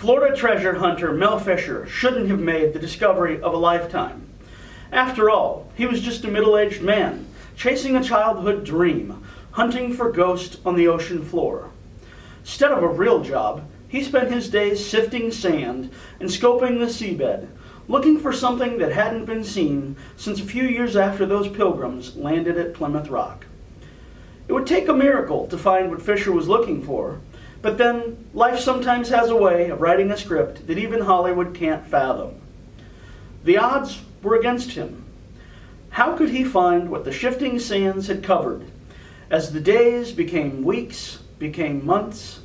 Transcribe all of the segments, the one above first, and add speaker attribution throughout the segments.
Speaker 1: Florida treasure hunter Mel Fisher shouldn't have made the discovery of a lifetime. After all, he was just a middle-aged man, chasing a childhood dream, hunting for ghosts on the ocean floor. Instead of a real job, he spent his days sifting sand and scoping the seabed, looking for something that hadn't been seen since a few years after those pilgrims landed at Plymouth Rock. It would take a miracle to find what Fisher was looking for, but then life sometimes has a way of writing a script that even Hollywood can't fathom. The odds were against him. How could he find what the shifting sands had covered, as the days became weeks, became months,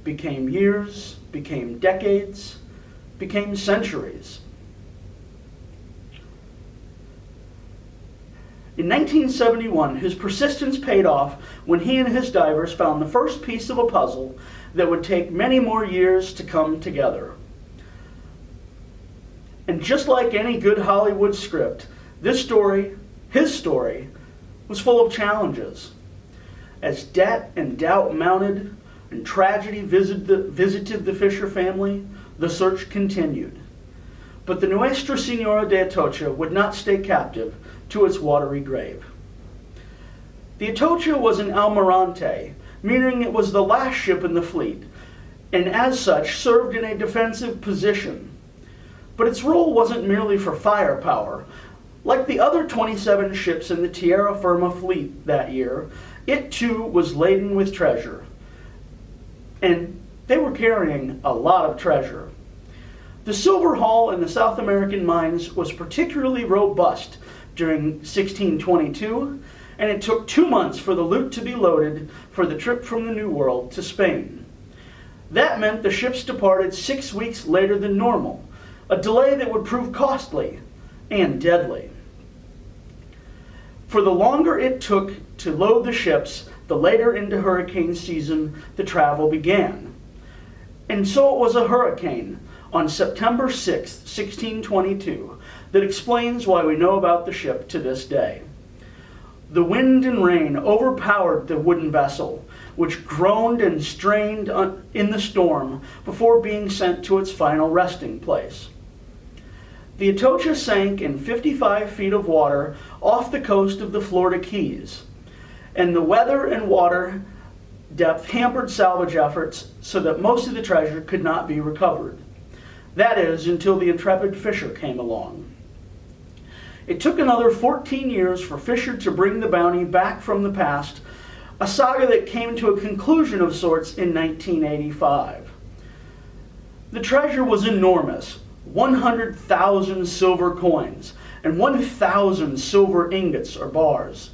Speaker 1: became years, became decades, became centuries? In 1971, his persistence paid off when he and his divers found the first piece of a puzzle that would take many more years to come together. And just like any good Hollywood script, this story, his story, was full of challenges. As debt and doubt mounted and tragedy visited the Fisher family, the search continued. But the Nuestra Senora de Atocha would not stay captive to its watery grave. The Atocha was an almirante, meaning it was the last ship in the fleet, and as such served in a defensive position. But its role wasn't merely for firepower. Like the other 27 ships in the Tierra Firma fleet that year, it too was laden with treasure. And they were carrying a lot of treasure. The silver haul in the South American mines was particularly robust during 1622, and it took 2 months for the loot to be loaded for the trip from the New World to Spain. That meant the ships departed 6 weeks later than normal, a delay that would prove costly and deadly. For the longer it took to load the ships, the later into hurricane season the travel began. And so it was a hurricane on September 6, 1622, that explains why we know about the ship to this day. The wind and rain overpowered the wooden vessel, which groaned and strained in the storm before being sent to its final resting place. The Atocha sank in 55 feet of water off the coast of the Florida Keys, and the weather and water depth hampered salvage efforts so that most of the treasure could not be recovered. That is, until the intrepid Fisher came along. It took another 14 years for Fisher to bring the bounty back from the past, a saga that came to a conclusion of sorts in 1985. The treasure was enormous, 100,000 silver coins and 1,000 silver ingots or bars.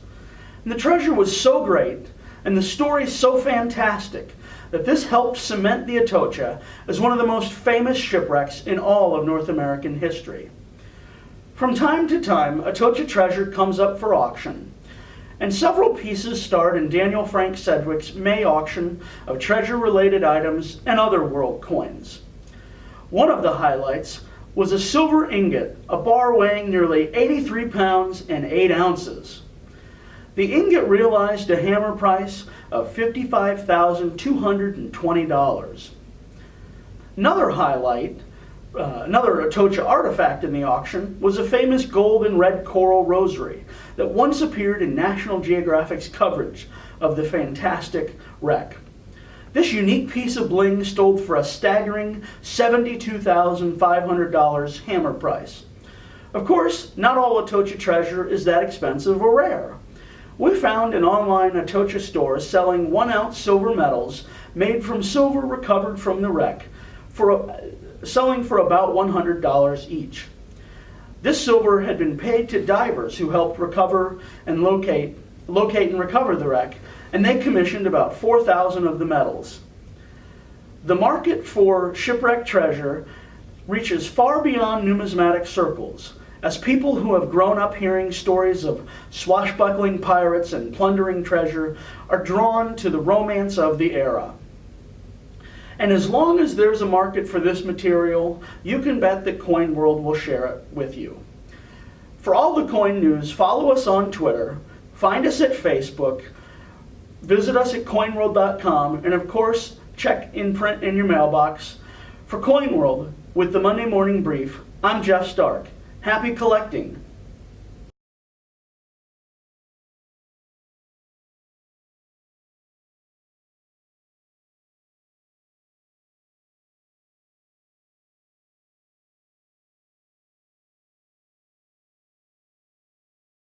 Speaker 1: And the treasure was so great and the story so fantastic that this helped cement the Atocha as one of the most famous shipwrecks in all of North American history. From time to time, Atocha treasure comes up for auction, and several pieces starred in Daniel Frank Sedgwick's May auction of treasure-related items and other world coins. One of the highlights was a silver ingot, a bar weighing nearly 83 pounds and 8 ounces. The ingot realized a hammer price of $55,220. Another highlight, another Atocha artifact in the auction, was a famous gold and red coral rosary that once appeared in National Geographic's coverage of the fantastic wreck. This unique piece of bling sold for a staggering $72,500 hammer price. Of course, not all Atocha treasure is that expensive or rare. We found an online Atocha store selling 1-ounce silver medals made from silver recovered from the wreck, selling for about $100 each. This silver had been paid to divers who helped recover and locate and recover the wreck, and they commissioned about 4,000 of the medals. The market for shipwreck treasure reaches far beyond numismatic circles, as people who have grown up hearing stories of swashbuckling pirates and plundering treasure are drawn to the romance of the era. And as long as there's a market for this material, you can bet that Coin World will share it with you. For all the coin news, follow us on Twitter, find us at Facebook, visit us at coinworld.com, and of course, check in print in your mailbox For Coin World, with the Monday Morning Brief, I'm Jeff Stark. Happy collecting.